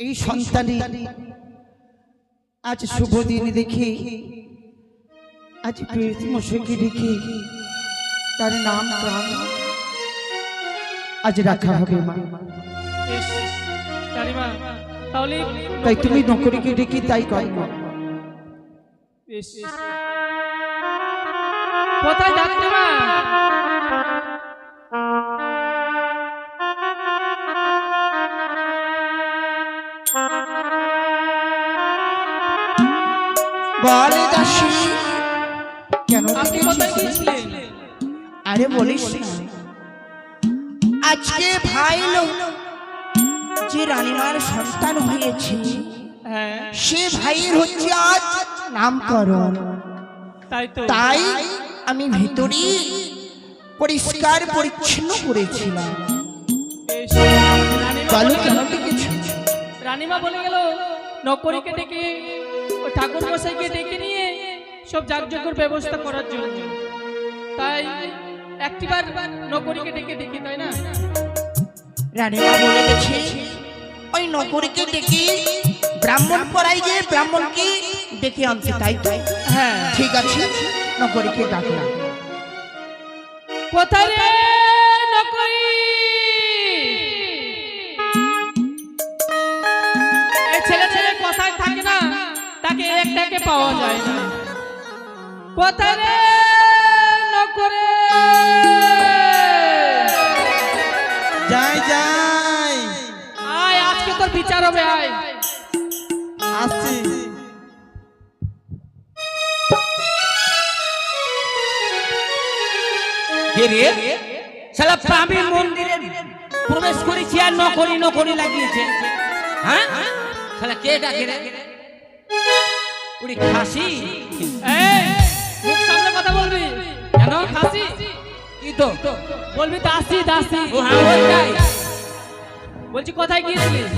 এই সন্তানই আজ শুভ দিন দেখে আজ মশাইকে ডেকে তার নাম প্রাণ আজ রাখা হবে মা। তাই তুমি নকরিকে ডেকে তাই কর মা। কোথায় যাচ্ছে মা? বলে দাসী কেন আপনি কোথায় গিয়েছিলেন? আরে বলিস না, আজকে ভাই যে রানীমার সন্তান হয়েছে সে ভাইয়ের হচ্ছে আজ নামকরণ। তাই আমি ভিতরে পরিষ্কার পরিচ্ছন্ন করেছিলাম। বলো কেন ডেকেছো? রানীমা বলে গেল নকরিকে ডেকে ও ঠাকুর মশাইকে ডেকে নিয়ে সব যাগযজ্ঞের ব্যবস্থা করার জন্য। তাই একটিবার নকরিকে ডেকে দেখি, তাই না? রানীমা বলে গেছে ওই নকরিকে ডেকে ব্রাহ্মণ পড়াই যে ব্রাহ্মণকে ডেকে আনতে, তাই তো? হ্যাঁ ঠিক আছে, নকরিকে ডাকলাম। কোথায় রে নকরি? এই ছেলে ছেলে কোথায় থাকে না, তাকে একটাকে পাওয়া যায় না। কোথায় রে নকরি? যাই যাই, আয় আজকে তোর বিচার হবে, আয়। আসছি। শালা পাবি মন্দিরে প্রবেশ করেছি আর নকরি নকরি লাগিয়েছে। হ্যাঁ শালা কে ডাকে রে? উড়ি খাসি? এই মুখ সামনে কথা বলবি কেন? খাসি কি তো বলবি দাসী দাসী। ও হ্যাঁ ওইটাই। বলছি কোথায় গিয়েছিলিস?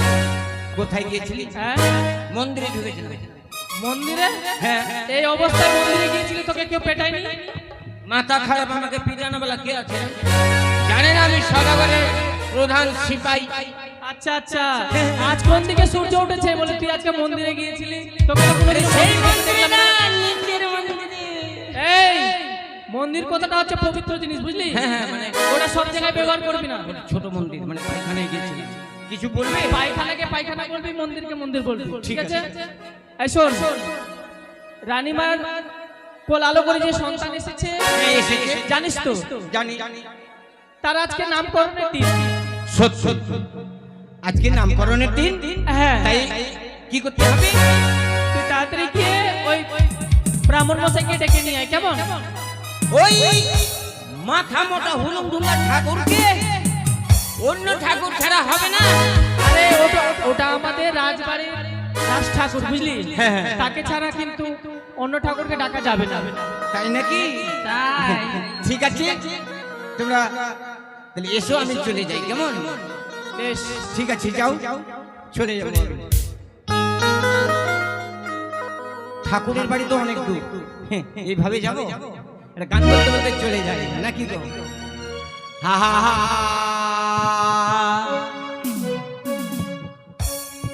কোথায় গিয়েছিলি? হ্যাঁ মন্দিরে ঢুকেছিল। মন্দিরে? হ্যাঁ এই অবস্থায় মন্দিরে গিয়েছিলি, তোকে কেউ পেটায়নি? মাথা খারাপ, আমাকে পিটানো বেলা কে আছে? জানেন আমি সদাগরের প্রধান সিপাই। আচ্ছা আচ্ছা, আজ কোন দিকে সূর্য উঠেছে বলে তুই আজকে মন্দিরে গিয়েছিলি? তোকে তো কোনো সেই মন্দিরে না, নিচের মন্দিরে। এই মন্দির কথাটা হচ্ছে পবিত্র জিনিস, বুঝলি? হ্যাঁ হ্যাঁ, মানে ওটা সব জায়গায় ব্যবহার করবি না। ছোট মন্দির, মানে পায়খানে গিয়েছিলি। কিছু বলবে? পায়খানাকে পায়খানা বলবি, মন্দিরকে মন্দির বলবি, ঠিক আছে? এই শোন, রানীমার কোল আলো করে যে সন্তান এসেছে, জানিস তো? জানি। তার আজকে নামকরণের দিন। সত্য, আজকে নামকরণের দিন। হ্যাঁ, তাই কি করতে হবে? তুই তাড়াতাড়ি গিয়ে ওই ব্রাহ্মণ মশাইকে ডেকে নিয়ে আয়, কেমন? ওই মাথা মোটা হুলুম দুলা ঠাকুরকে অন্য ঠাকুর ছাড়া হবে না। আরে ওটা আমাদের রাজবাড়ির রাজ ঠাকুর, বুঝলি? হ্যাঁ। তাকে ছাড়া কিন্তু অন্য ঠাকুরকে ডাকা যাবে না। তাই নাকি? তাই ঠিক আছে, তোমরা তাহলে এসো, আমি চলে যাই, কেমন? বেশ, ঠিক আছে, যাও, চলে যাবো। ঠাকুরের বাড়ি তো অনেক দূর, এইভাবে যাবো? একটা গান বলতে বলতে চলে যাই নাকি গো? হা হা হা,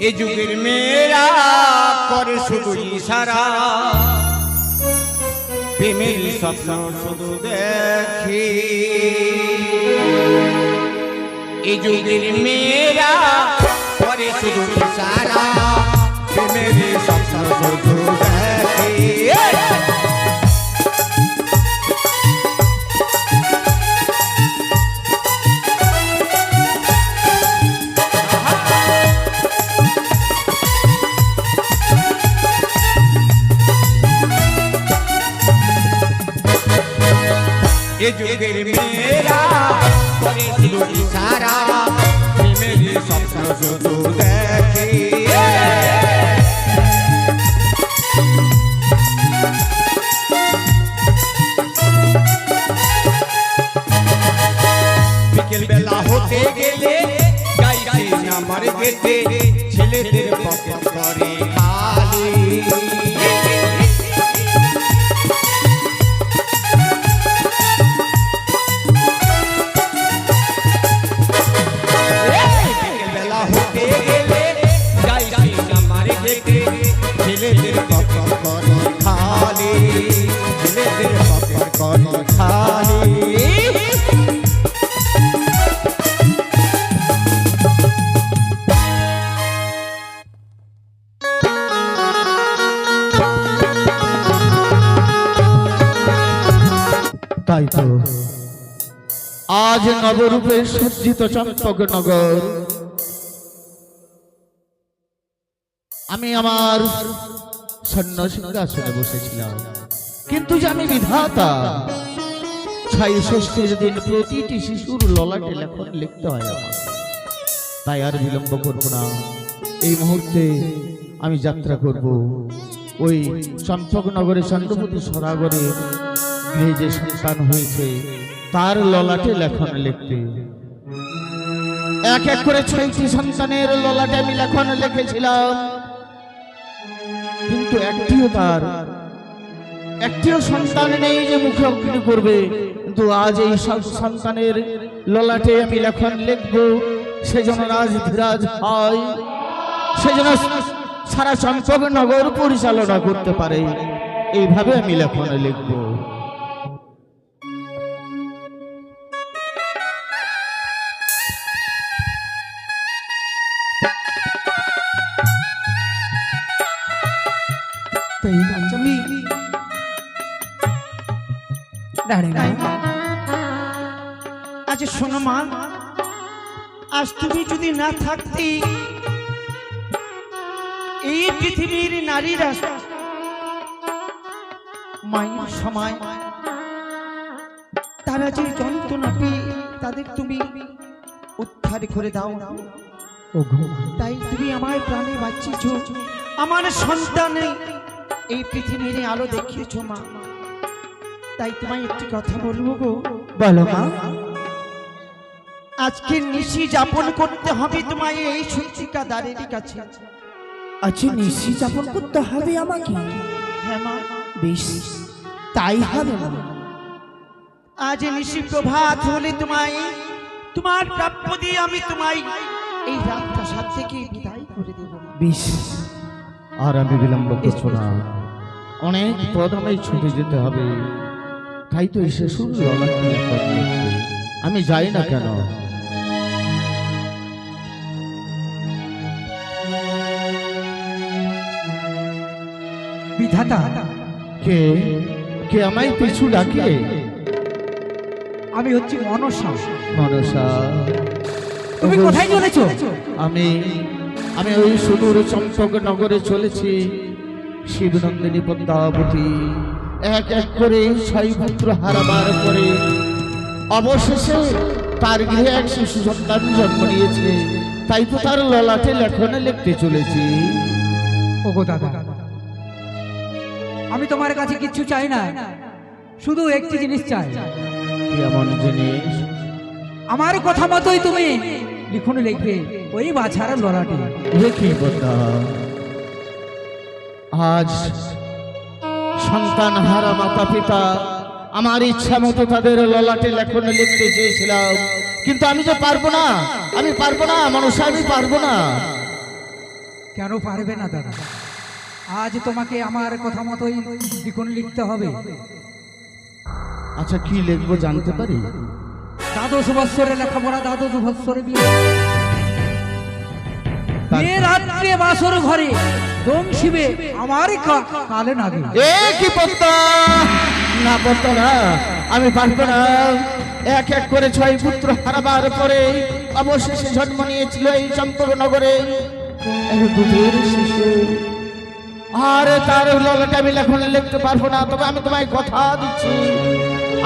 এ যুগের মেয়েরা করে শুধু ইশারা, প্রেমের স্বপ্ন শুধু দেখে। এই যুগের মেয়েরা করে শুধু ইশারা, প্রেমের স্বপ্ন শুধু দেখে। এ যুগের মেয়েরা করে শুধু ইশারা, প্রেমের স্বপ্ন শুধু দেখে। বিকেল বেলা হতে গেলে গাইছে আমার গেটে, ছেলেদের পকেট করে খালি। বেলা হতে গেলে আজ নবরূপে সজ্জিত চম্পকনগর আমি আমার স্বর্ণ সিংহাসনে বসেছিলাম, কিন্তু যে আমি বিধাতা, 6 ষষ্ঠীর দিন প্রতিটি শিশুর ললাটে লেখন লিখতে হয় আমার। তাই আর বিলম্ব করব না, এই মুহূর্তে আমি যাত্রা করব ওই চম্পকনগরে চন্দ্রপতি সরাগরে গৃহে যে সন্তান হয়েছে তার ললাটে লেখন লিখতে। এক এক করে 6টি সন্তানের ললাটে আমি লেখন লিখেছিলাম, কিন্তু একটিও সন্তান নেই যে মুখে অগ্নি করবে। কিন্তু আজ এই সব সন্তানের ললাটে আমি লেখন লিখব, সেজন্য রাজধীরাজ হয়, সেজন্য সারা চম্পকনগর পরিচালনা করতে পারে, এইভাবে আমি লেখন লিখব। পঞ্চমী আচ্ছা শোনো মা, আজ তুমি যদি না থাকতে এই পৃথিবীর নারীরা মায়ের সময় তারা যে যন্ত্রণা পেয়ে তাদের তুমি উদ্ধার করে দাও, তাই তুমি আমার প্রাণে বাঁচিয়েছ, আমার সন্তানে এই পৃথিবীর আলো দেখিয়েছ মা। তাই তোমায় একটি কথা বলবো গো। বলো মা। আজকে নিশি যাপন করতে হবে তোমায় এই সূচিকাদারের কাছে। আচ্ছা নিশি যাপন করতে হবে আমাকে? হ্যাঁ মা। বেশ, তাই হবে মা। আজ নিশি প্রভাত হলে তোমায় তোমার প্রাপ্য দিয়ে আমি তোমায় এই রাজপ্রাসাদ থেকে বিদায় করে দেব। বেশ, আর আমি বিলম্ব করছো না, অনেক পথ আমায় ছুটে যেতে হবে। তাই তো এসে শুনল আমি যাই না কেন? বিধাতা কে কে আমায় পিছু ডাকে? আমি হচ্ছি মনসা। মনসা, তুমি কোথায় চলেছো? আমি আমি ওই সুদূর চম্পকনগরে চলেছি। শিবনন্দিনী পদ্মাবতী এক এক করে 6 পুত্র হারাবার পরে অবশেষে তার গৃহে এক শিশু সন্তান জন্ম নিয়েছে। তাই তো তার ললাটে লেখনে লিখতে চলেছি। ওগো দাদা, আমি তোমার কাছে কিচ্ছু চাই না, শুধু একটি জিনিস চাই। এমন জিনিস? আমার কথা মতোই তুমি লিখনে লিখবে ওই বাছার ললাটে। লিখি পদ্মা, আজ সন্তান হারা মাতা পিতা আমার ইচ্ছা মতো তাদের ললাটে লেখনে লিখতে চেয়েছিলাম, কিন্তু আমি যে পারবো না, আমি পারবো না মনসা, আমি পারবো না। কেন পারবে না দাদা? আজ তোমাকে আমার কথা মতোই লিখন লিখতে হবে। আচ্ছা কি লিখবো জানতে পারি? 12 বৎসরে লেখাপড়া, 12 বৎসরে বিয়ে, বিয়ে রাত্রে বাসর ঘরে দম শিবে আমার কালে না দিন। এ কি পদ্মা, না পদ্মা না, আমি পারবো না। এক এক করে 6 পুত্র হারাবার পরে অবশেষে জন্ম নিয়েছিল এই চম্পকনগরে এক দুধের শিশু। আর তার ললাটে আমি লেখনে লিখতে পারবো না, তবে আমি তোমায় কথা দিচ্ছি,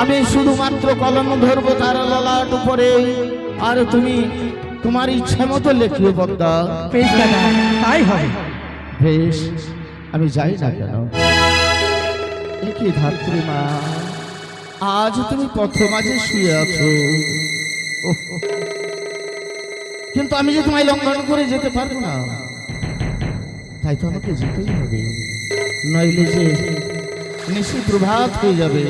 আমি শুধুমাত্র কলম ধরবো তার ললাট উপরে, আর তুমি তোমার ইচ্ছা মতো লিখিও পদ্মা। বেশ দাদা, তাই হবে। বেশ, আমি যাই না কেন? কি ধাত্রী মা, আজ তুমি পথ মাঝে শুয়ে আছো, কিন্তু আমি যে তোমায় লঙ্ঘন করে যেতে পারবো না, তাই তো আমাকে যেতেই হবে, নইলে যে নিশি প্রভাত হয়ে যাবে।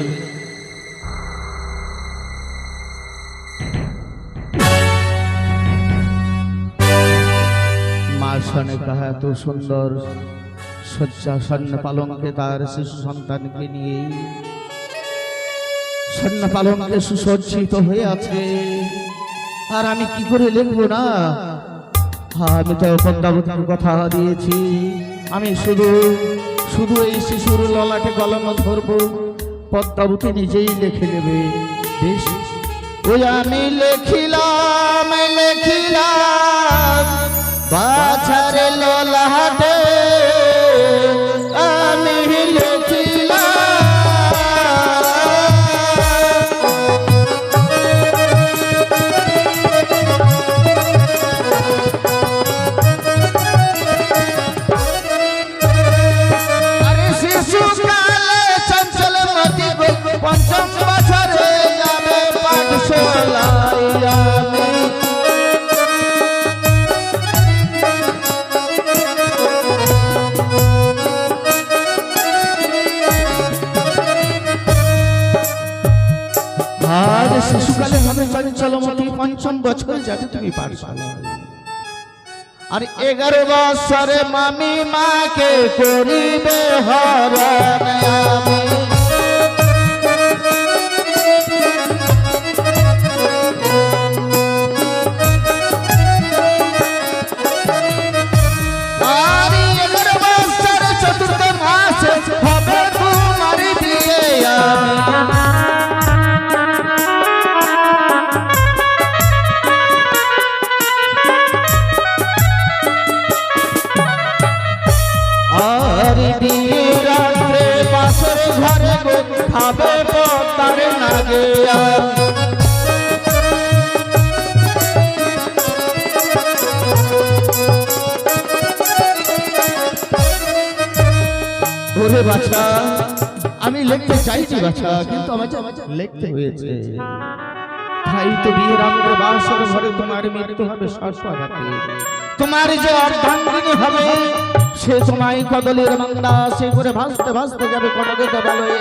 মার সনে কাহা এত সুন্দর শয্যা স্বর্ণ পালঙ্কে তার শিশু সন্তানকে নিয়ে স্বর্ণ পালঙ্কে সুসজ্জিত হয়ে আছে, আর আমি কি করে লিখবো না? আমি তো পদ্মাবতীর কথা দিয়েছি, আমি শুধু শুধু এই শিশুর ললাটে কলম ধরবো, পদ্মাবতী নিজেই লিখে নেবে। বেশ, ওই আমি লেখিলাম বাছারে ললাটে আমি লেখিলাম। আরে শিশুকালে চঞ্চল মতি পঞ্চম বছরে যাবে পাঠশালায় আমি। আর শিশুকালে হবে চঞ্চলমতি পঞ্চম বছর যাবে তুমি পাঠশালায়। আর 11 বছরে মামি মাকে করিবে হরণ আমি। আর 11 বছর চতুর্থ মাসে হবে তোমার বিয়ে আমি। আর দিয়ে রাত্রে বাসর ঘরে গো খাবে পতার নাগিয়া। ওরে বাছা আমি লিখতে চাইছি বাছা, কিন্তু আমার লিখতে হয়েছে। তাই তো বিয়ের আগে বাসর ঘরে তোমার মৃত্যু হবে সর্বাঘাতে। তোমার যে অর্ধাঙ্গিনী হবে সে তোমায় কদলের মান্দা সে করে ভাসতে ভাসতে যাবে কনকের দেবালয়ে।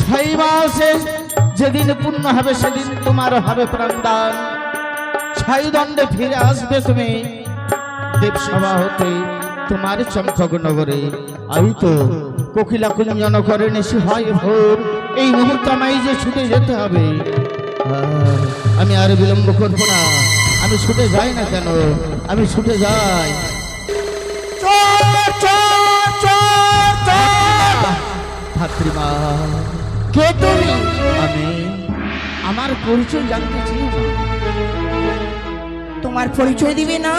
6 মাসে যেদিন পূর্ণ হবে সেদিন তোমার হবে প্রাণদান। 6 দণ্ডে ফিরে আসবে তুমি দেবসভা হতে তোমার চম্পক নগরে। আমি তো কোকিলা কুঞ্জন করে নিশি হয় ভোর, এই মুহূর্তে আমায় যে ছুটে যেতে হবে। আমি আর বিলম্ব করবো না, আমি ছুটে যাই না কেন, আমি ছুটে যাই। ধাত্রীমা কে তুমি? আমি আমার পরিচয় জানতে চাই না। তোমার পরিচয় দিবে না?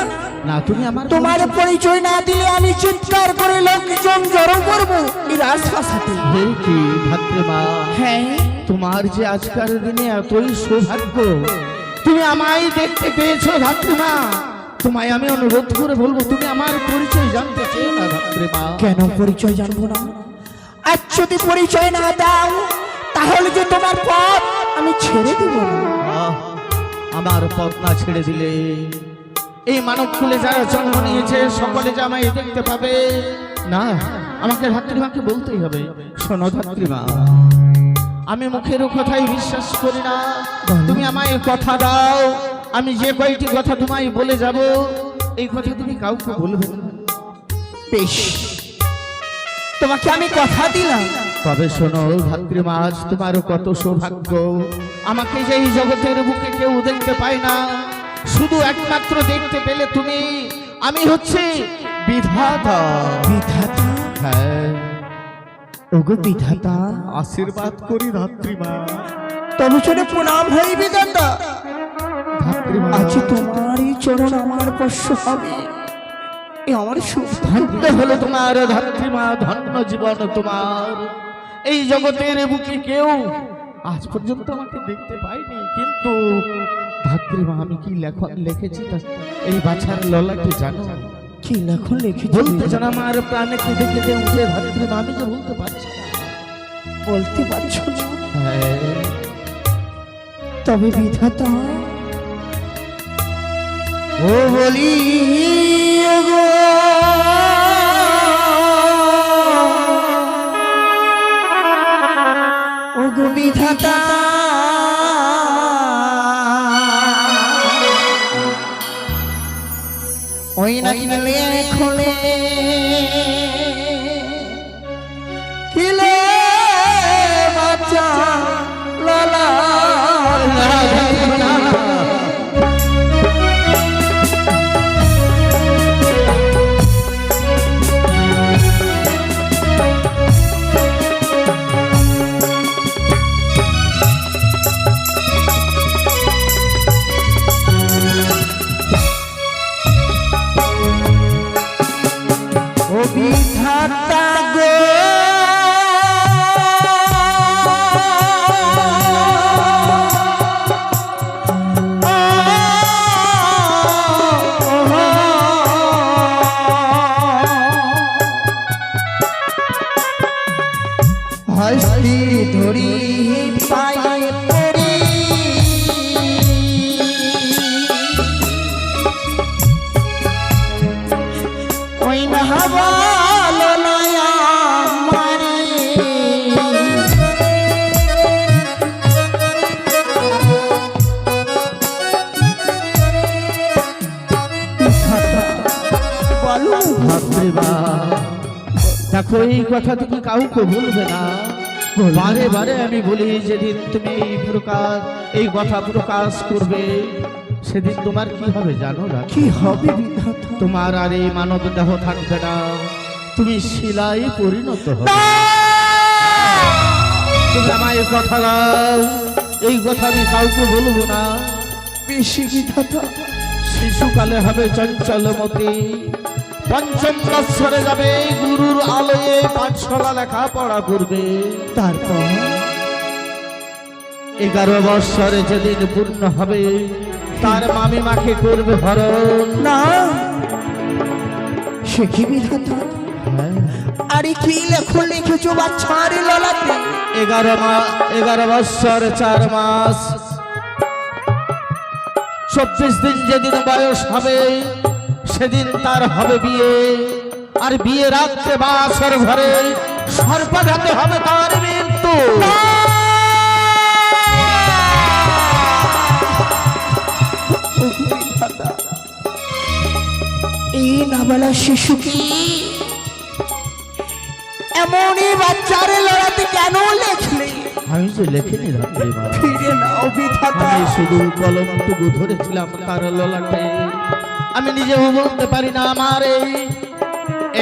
না তুমি আমার তোমার পরিচয় না দিলে আমি চিৎকার করে লোকজন জড়ো করবো এই রাজপ্রাসাদে। হে কি ধাত্রীমা? হ্যাঁ, তোমার যে আজকের দিনে এতই সৌভাগ্য তুমি আমায় দেখতে পেয়েছো ধাত্রীমা। তোমায় আমি অনুরোধ করে বলবো তুমি আমার পরিচয় জানতে চেয়ে না ধাত্রীমা। কেন পরিচয় জানবো না? আজ যদি পরিচয় না দাও তাহলে যে তোমার পথ আমি ছেড়ে দেব না। আমার পথ না ছেড়ে দিলে এই মানব কুলে যারা জন্ম নিয়েছে সকলে যে আমায় দেখতে পাবে না। আমাকে ধাত্রীমাকে বলতেই হবে। শোনো ধাত্রীমা, আমি মুখের কথাই বিশ্বাস করি না। তুমি আমায় কথা দাও, আমি যে কয়টি কথা তোমায় বলে যাব এই কথা তুমি কাউকে বলবে না। বেশ, তোমাকে আমি কথা দিলাম। তবে শোনো ধাত্রীমা, আজ তোমার কত সৌভাগ্য। আমাকে যে এই জগতের বুকে কেউ দেখতে পায় না, শুধু একমাত্র দেখতে পেলে তুমি। আমি হচ্ছে বিধাতা। বিধাতা? হ্যাঁ ওগো বিধাতা, আশীর্বাদ করি ধাত্রীমা। তবে চলে প্রণাম হই বিধাতা। ধাত্রীমা আজ তোমারই চরণ আমার স্পর্শ হবে, এ আমার সৌভাগ্য ধন্য হলো তোমার ধাত্রীমা, ধন্য জীবন তোমার। এই জগতের বুকে কেউ আজ পর্যন্ত আমাকে দেখতে পাইনি, কিন্তু ধাত্রীমা আমি কি লেখন লিখেছি এই বাছার ললাটে জানো? কি লেখন লিখেছি? বলতে জানো আমার প্রাণে কেঁদে কেঁদে উঠে ধাত্রীমা, আমি যে বলতে পারছি না। বলতে পারছো না? হ্যাঁ। তবে বিধাতা ও বলি ওগো ওগো বিধাতা, ওই নাকি খোলে খিলে বাচ্চা লালা মালুম ধাত্রীমা দেখো এই কথা তুমি কাউকে বলবে না। বারে বারে আমি বলি যেদিন তুমি এই কথা প্রকাশ করবে সেদিন তোমার কি হবে জানো না? কি হবে বিধাতা? তোমার আর এই মানব দেহ থাকবে না, তুমি শিলায় পরিণত হবে। তুমি আমায় কথা দাও, এই কথা আমি কাউকে বলবো না। বেশি বিধাতা। শিশুকালে হবে চঞ্চলমতি, পঞ্চম বৎসরে যাবে গুরুর আলোয়ে পাঠশালা লেখাপড়া করবে। তারপর 11 বৎসরে যেদিন পূর্ণ হবে তার মামি মাকে করবে হরণ। না, সে কি বিধাতা? আরে কি লেখো লিখেছো বাচ্চার ললাটে? 11 বৎসর 4 মাস 24 দিন যেদিন বয়স হবে সেদিন তার হবে বিয়ে। আর বিয়ে রাত্রে বাসর ঘরে সর্পাঘাতে হবে তার মৃত্যু। এই নাবালা শিশু কি এমনই বাচ্চার লড়াতে কেন লেখলে? আমি যে লেখিনি রাত্রিমা, ফিরে নাও বিধাতা। আমি শুধু কলমটুকু ধরেছিলাম তার ললাটে। আমি নিজেও বলতে পারি না আমার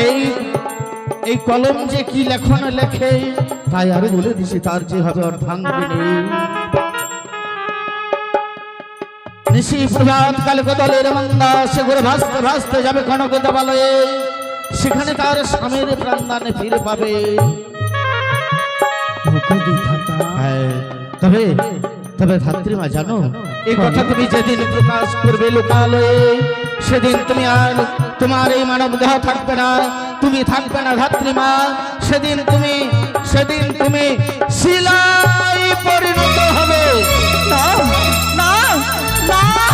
এই কলম যে কি লেখন লেখে, তাই আরো বলে দিছি তার যে হবে অর্ধাঙ্গিনী। নিশি প্রভাত কালে কদলের মন্দা সে ঘুরে ভাসতে ভাসতে যাবে কনক দেবালয়ে, সেখানে তার স্বামীর প্রাণদানে ফিরে পাবে। হ্যাঁ, তবে ধাত্রীমা জানো এই কথা তুমি যেদিন প্রকাশ করবে লোকালয়ে সেদিন তুমি আর তোমার এই মানব দেহ থাকবে না, তুমি থাকবে না ধাত্রীমা। সেদিন তুমি শিলায় পরিণত হবে। না না না,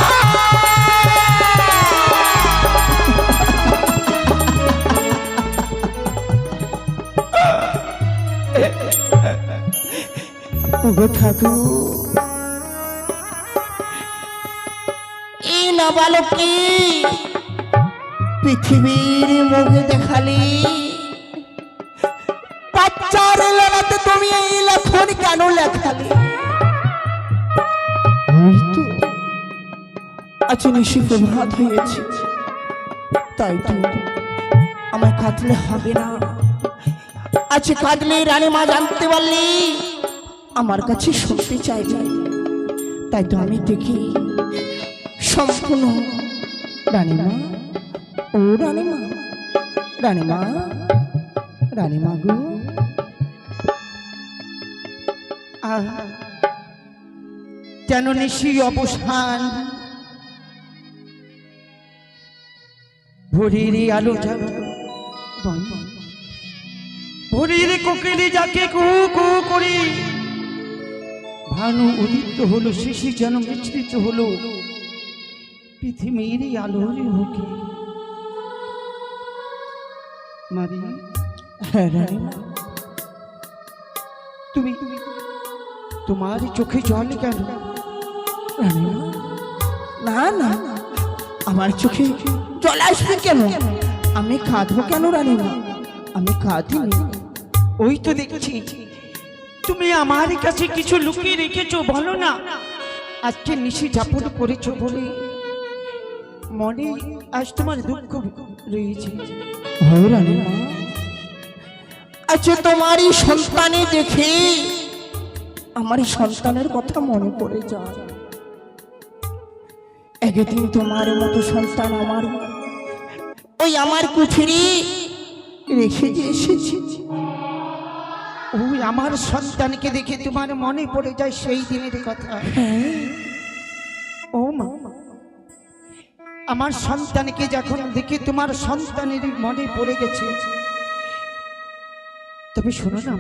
ওগো ঠাকুর, এই নাবালককে পৃথিবীর মুখে দেখালি, বাচ্চার লড়াতে তুমি এই লেখন কেন লেখালি? আজ নিশি প্রভাত হয়েছে, তাই তো আমায় কাঁদলে হবে না। আজ কাঁদলে রানীমা জানতে পারলি আমার কাছে শুনতে চাইবে, তাই তো আমি দেখি সম্পূর্ণ রানীমা, ও রানীমা, রানীমা, রানীমা গো। যেন নিশি অবসান, ভোরের আলো যেন ভোরের কোকিলে যাকে কুহু কুহু করি, ভানু উদিত হলো শিশি যেন মিশ্রিত হলো পৃথিবীর আলোর হোকে। মারি, হ্যাঁ রানীমা, তুমি তোমার চোখে জল কেন? রানীমা, না না, আমার চোখে জল আসবে কেন? আমি কাঁদবো কেন রানীমা? আমি কাঁদিনি। ওই তো দেখছি তুমি আমার কাছে কিছু লুকিয়ে রেখেছো, বলো না। আজকে নিশি যাপন করেছো বলে মনে আজ তোমার দুঃখ রয়েছে। হয় রানীমা, আচ্ছা তোমারই সন্তানে দেখে আমার সন্তানের কথা মনে পড়ে যায়। একদিন তোমার মতো সন্তান আমার ওই আমার কুঠিরে রেখে যে এসেছি। ওই আমার সন্তানকে দেখে তোমার মনে পড়ে যায় সেই দিনের কথা। ও মা, আমার সন্তানকে যখন দেখে তোমার সন্তানের মনে পড়ে গেছে, তবে শোনো না,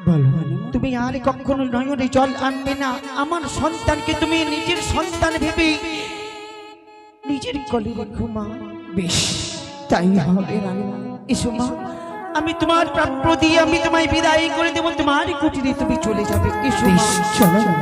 বলো তুমি আর কখনো নয়নে জল আনবে না। আমার সন্তানকে তুমি নিজের সন্তান ভেবে নিজের কোলে রেখো মা। বেশ, তাই হবে রানীমা। এসো মা, আমি তোমার প্রাপ্য দিয়ে আমি তোমায় বিদায় করে দেবো, তোমার কুটিরে তুমি চলে যাবে। এসো বেশ, মা। চলো।